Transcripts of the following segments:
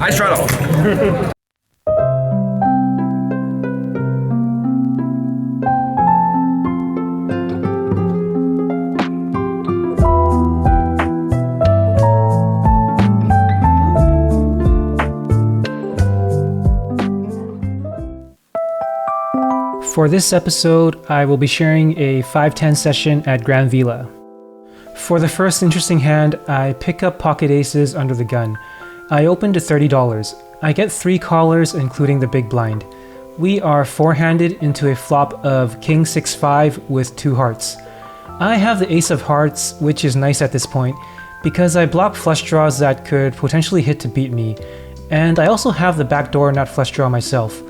I straddle. For this episode, I will be sharing a 5-10 session at Grand Villa. For the first interesting hand, I pick up pocket aces under the gun. I open to $30. I get 3 callers, including the big blind. We are four-handed into a flop of King 6-5 with 2 hearts. I have the ace of hearts, which is nice at this point, because I block flush draws that could potentially hit to beat me, and I also have the backdoor nut flush draw myself.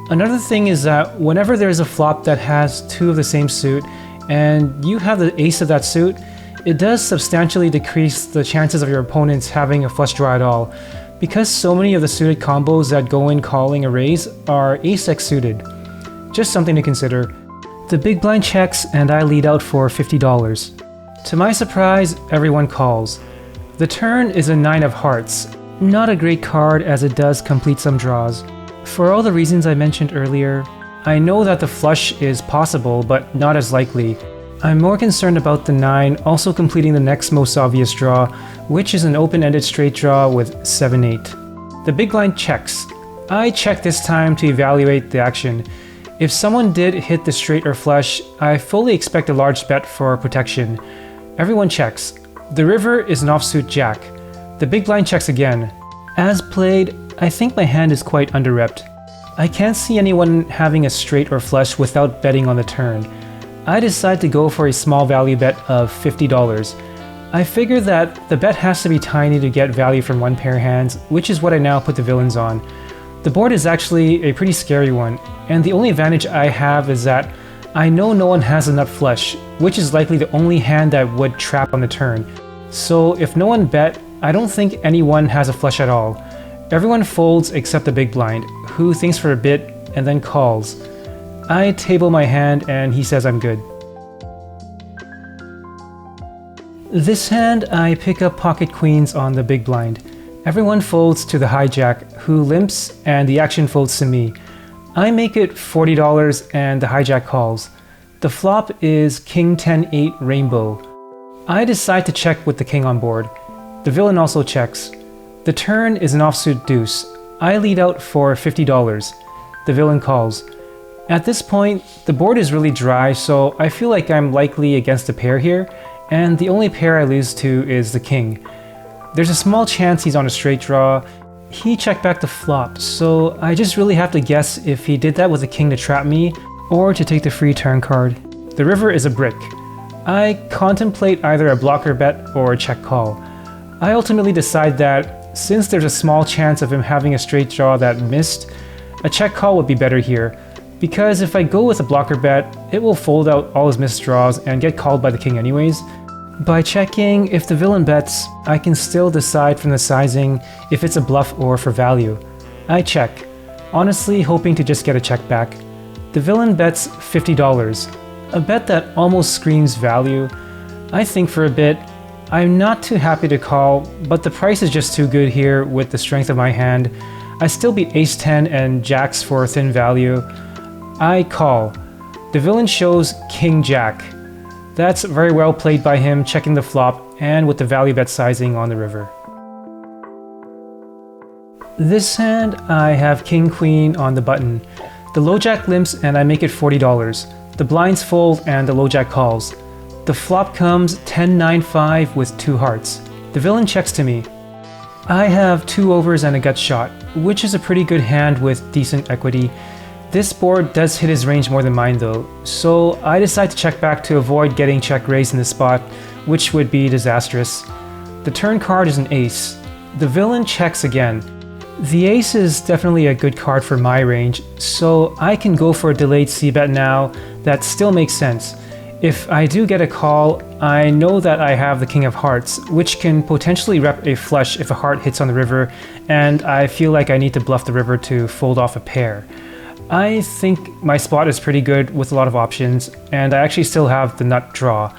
Another thing is that whenever there's a flop that has 2 of the same suit, and you have the ace of that suit, it does substantially decrease the chances of your opponents having a flush draw at all, because so many of the suited combos that go in calling a raise are ace-x suited. Just something to consider. The big blind checks and I lead out for $50. To my surprise, everyone calls. The turn is a 9 of hearts. Not a great card as it does complete some draws. For all the reasons I mentioned earlier, I know that the flush is possible, but not as likely. I'm more concerned about the 9 also completing the next most obvious draw, which is an open-ended straight draw with 7-8. The big blind checks. I check this time to evaluate the action. If someone did hit the straight or flush, I fully expect a large bet for protection. Everyone checks. The river is an offsuit jack. The big blind checks again. As played, I think my hand is quite under-repped. I can't see anyone having a straight or flush without betting on the turn. I decide to go for a small value bet of $50. I figure that the bet has to be tiny to get value from one pair hands, which is what I now put the villains on. The board is actually a pretty scary one, and the only advantage I have is that I know no one has a nut flush, which is likely the only hand that would trap on the turn. So if no one bet, I don't think anyone has a flush at all. Everyone folds except the big blind, who thinks for a bit and then calls. I table my hand and he says I'm good. This hand, I pick up pocket queens on the big blind. Everyone folds to the hijack, who limps, and the action folds to me. I make it $40 and the hijack calls. The flop is King 10-8 rainbow. I decide to check with the king on board. The villain also checks. The turn is an offsuit deuce. I lead out for $50. The villain calls. At this point, the board is really dry, so I feel like I'm likely against a pair here, and the only pair I lose to is the king. There's a small chance he's on a straight draw. He checked back the flop, so I just really have to guess if he did that with the king to trap me, or to take the free turn card. The river is a brick. I contemplate either a blocker bet or a check call. I ultimately decide that since there's a small chance of him having a straight draw that missed, a check call would be better here, because if I go with a blocker bet, it will fold out all his missed draws and get called by the king anyways. By checking, if the villain bets, I can still decide from the sizing if it's a bluff or for value. I check, honestly hoping to just get a check back. The villain bets $50, a bet that almost screams value. I think for a bit. I'm not too happy to call, but the price is just too good here with the strength of my hand. I still beat ace-10 and jacks for thin value. I call. The villain shows king-jack. That's very well played by him checking the flop and with the value bet sizing on the river. This hand, I have king-queen on the button. The low jack limps and I make it $40. The blinds fold and the low jack calls. The flop comes 10-9-5 with 2 hearts. The villain checks to me. I have 2 overs and a gut shot, which is a pretty good hand with decent equity. This board does hit his range more than mine though, so I decide to check back to avoid getting check raised in this spot, which would be disastrous. The turn card is an ace. The villain checks again. The ace is definitely a good card for my range, so I can go for a delayed c-bet now that still makes sense. If I do get a call, I know that I have the king of hearts, which can potentially rep a flush if a heart hits on the river, and I feel like I need to bluff the river to fold off a pair. I think my spot is pretty good with a lot of options, and I actually still have the nut draw.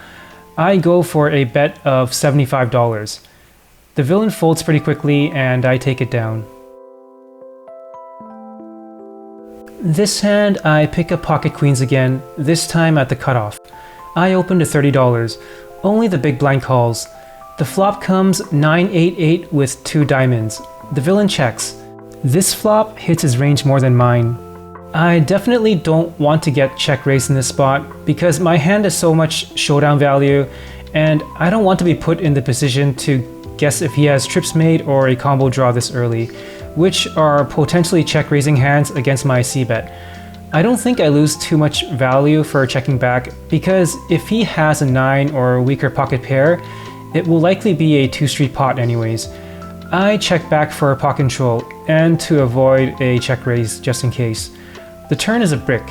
I go for a bet of $75. The villain folds pretty quickly and I take it down. This hand, I pick up pocket queens again, this time at the cutoff. I open to $30. Only the big blind calls. The flop comes 9-8-8 with 2 diamonds. The villain checks. This flop hits his range more than mine. I definitely don't want to get check raised in this spot because my hand has so much showdown value and I don't want to be put in the position to guess if he has trips made or a combo draw this early, which are potentially check raising hands against my c-bet. I don't think I lose too much value for checking back because if he has a 9 or a weaker pocket pair, it will likely be a 2-street pot anyways. I check back for pot control and to avoid a check raise just in case. The turn is a brick.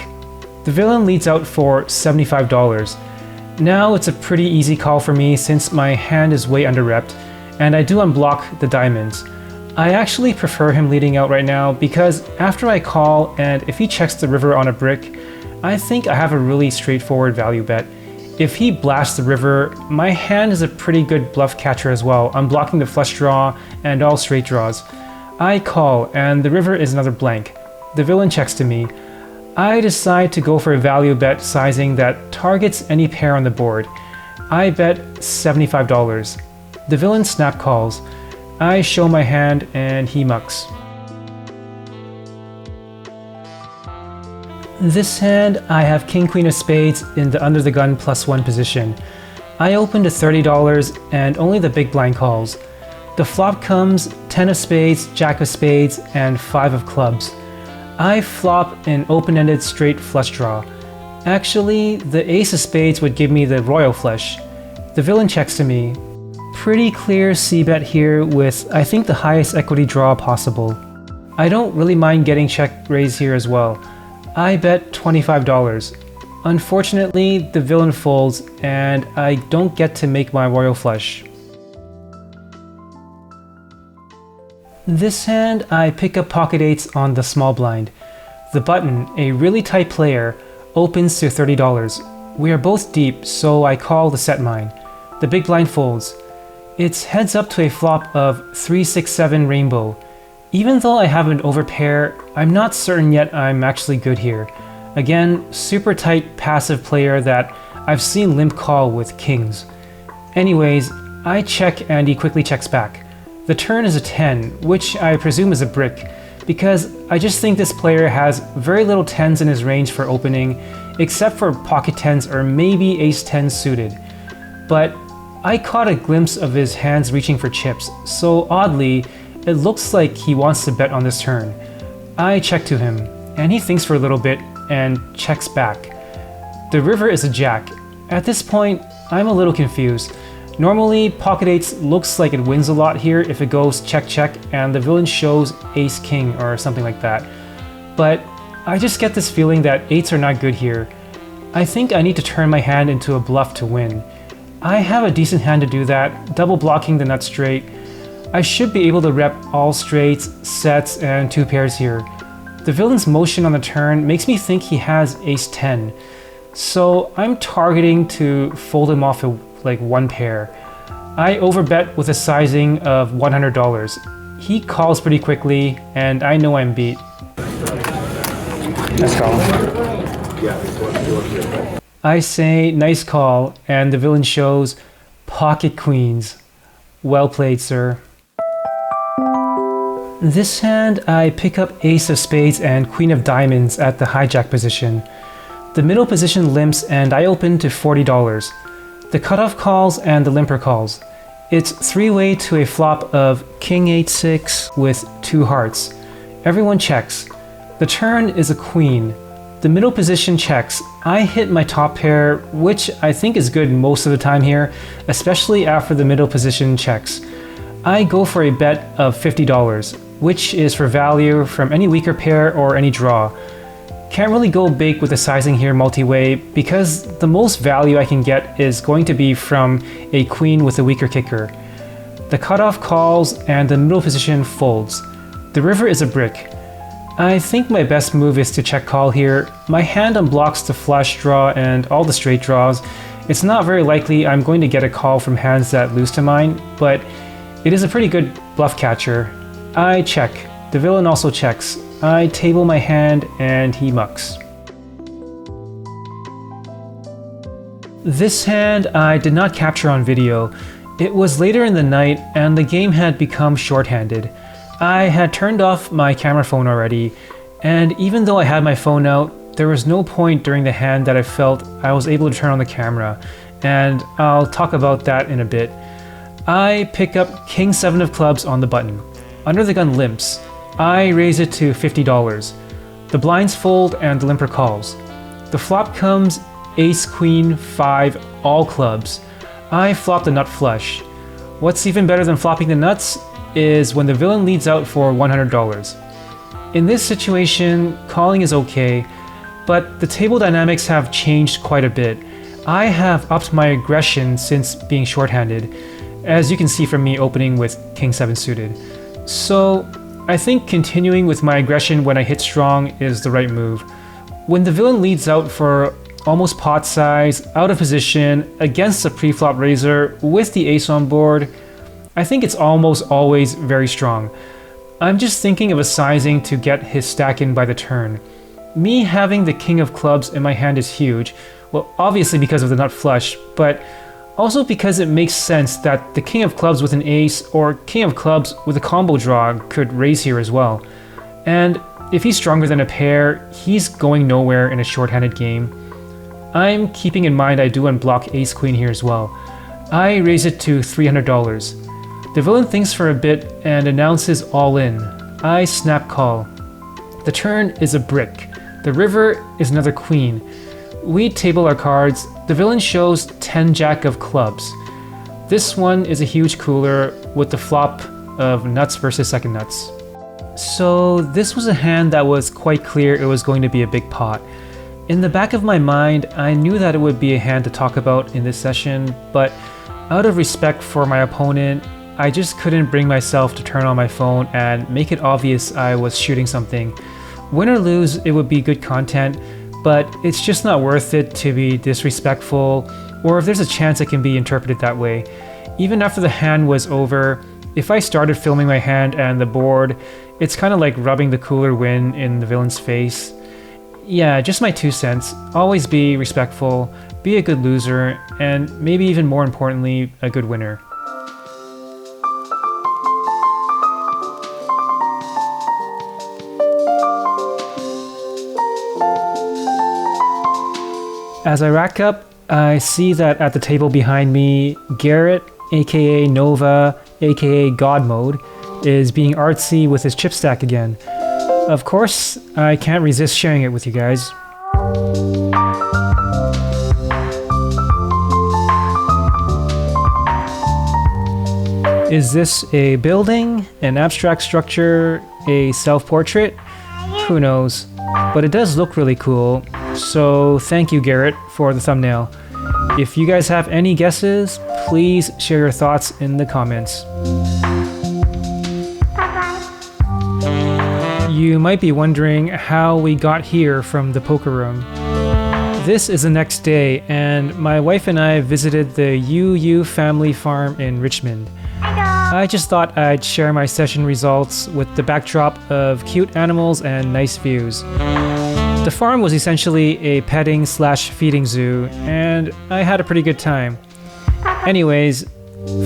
The villain leads out for $75. Now it's a pretty easy call for me since my hand is way under-repped and I do unblock the diamonds. I actually prefer him leading out right now because after I call and if he checks the river on a brick, I think I have a really straightforward value bet. If he blasts the river, my hand is a pretty good bluff catcher as well, unblocking the flush draw and all straight draws. I call and the river is another blank. The villain checks to me. I decide to go for a value bet sizing that targets any pair on the board. I bet $75. The villain snap calls. I show my hand and he mucks. This hand, I have King Queen of Spades in the under the gun +1 position. I open to $30 and only the big blind calls. The flop comes 10 of spades, Jack of spades, and 5 of clubs. I flop an open-ended straight flush draw. Actually, the ace of spades would give me the royal flush. The villain checks to me. Pretty clear c-bet here with, I think, the highest equity draw possible. I don't really mind getting check raised here as well. I bet $25. Unfortunately, the villain folds and I don't get to make my royal flush. This hand, I pick up pocket eights on the small blind. The button, a really tight player, opens to $30. We are both deep, so I call the set mine. The big blind folds. It's heads up to a flop of 3-6-7 rainbow. Even though I have an overpair, I'm not certain yet I'm actually good here. Again, super tight passive player that I've seen limp call with kings. Anyways, I check and he quickly checks back. The turn is a 10, which I presume is a brick, because I just think this player has very little 10s in his range for opening, except for pocket 10s or maybe ace 10 suited. But I caught a glimpse of his hands reaching for chips, so oddly, it looks like he wants to bet on this turn. I check to him, and he thinks for a little bit and checks back. The river is a jack. At this point, I'm a little confused. Normally, pocket eights looks like it wins a lot here if it goes check check and the villain shows ace king or something like that. But I just get this feeling that eights are not good here. I think I need to turn my hand into a bluff to win. I have a decent hand to do that, double blocking the nut straight. I should be able to rep all straights, sets, and 2 pairs here. The villain's motion on the turn makes me think he has ace 10. So I'm targeting to fold him off like 1 pair. I overbet with a sizing of $100. He calls pretty quickly, and I know I'm beat. Nice call. I say nice call, and the villain shows pocket queens. Well played, sir. This hand, I pick up ace of spades and queen of diamonds at the hijack position. The middle position limps and I open to $40. The cutoff calls and the limper calls. It's 3-way to a flop of king 8-6 with 2 hearts. Everyone checks. The turn is a queen. The middle position checks. I hit my top pair, which I think is good most of the time here, especially after the middle position checks. I go for a bet of $50, which is for value from any weaker pair or any draw. Can't really go big with the sizing here multi-way because the most value I can get is going to be from a queen with a weaker kicker. The cutoff calls and the middle position folds. The river is a brick. I think my best move is to check call here. My hand unblocks the flush draw and all the straight draws. It's not very likely I'm going to get a call from hands that lose to mine, but It is a pretty good bluff catcher. I check. The villain also checks. I table my hand and he mucks. This hand I did not capture on video. It was later in the night and the game had become shorthanded. I had turned off my camera phone already, and even though I had my phone out, there was no point during the hand that I felt I was able to turn on the camera, and I'll talk about that in a bit. I pick up King 7 of clubs on the button. Under the gun limps. I raise it to $50. The blinds fold and the limper calls. The flop comes Ace, Queen, 5, all clubs. I flop the nut flush. What's even better than flopping the nuts is when the villain leads out for $100. In this situation, calling is okay, but the table dynamics have changed quite a bit. I have upped my aggression since being shorthanded, as you can see from me opening with King 7 suited. So I think continuing with my aggression when I hit strong is the right move. When the villain leads out for almost pot size, out of position, against a pre-flop raiser with the ace on board, I think it's almost always very strong. I'm just thinking of a sizing to get his stack in by the turn. Me having the king of clubs in my hand is huge, well obviously because of the nut flush, but also because it makes sense that the king of clubs with an ace or king of clubs with a combo draw could raise here as well. And if he's stronger than a pair, he's going nowhere in a shorthanded game. I'm keeping in mind I do unblock ace queen here as well. I raise it to $300. The villain thinks for a bit and announces all in. I snap call. The turn is a brick. The river is another queen. We table our cards. The villain shows 10 jack of clubs. This one is a huge cooler with the flop of nuts versus second nuts. So this was a hand that was quite clear it was going to be a big pot. In the back of my mind, I knew that it would be a hand to talk about in this session, but out of respect for my opponent, I just couldn't bring myself to turn on my phone and make it obvious I was shooting something. Win or lose, it would be good content, but it's just not worth it to be disrespectful, or if there's a chance it can be interpreted that way. Even after the hand was over, if I started filming my hand and the board, it's kind of like rubbing the cooler win in the villain's face. Yeah, just my 2 cents. Always be respectful, be a good loser, and maybe even more importantly, a good winner. As I rack up, I see that at the table behind me, Garret, aka Nova, aka God Mode, is being artsy with his chip stack again. Of course, I can't resist sharing it with you guys. Is this a building, an abstract structure, a self-portrait? Who knows? But it does look really cool, so thank you Garret for the thumbnail. If you guys have any guesses, please share your thoughts in the comments. You might be wondering how we got here from the poker room. This is the next day, and my wife and I visited the UU family farm in Richmond. I just thought I'd share my session results with the backdrop of cute animals and nice views. The farm was essentially a petting / feeding zoo, and I had a pretty good time. Anyways,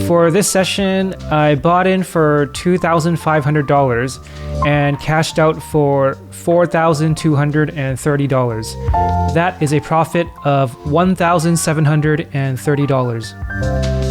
for this session, I bought in for $2,500 and cashed out for $4,230. That is a profit of $1,730.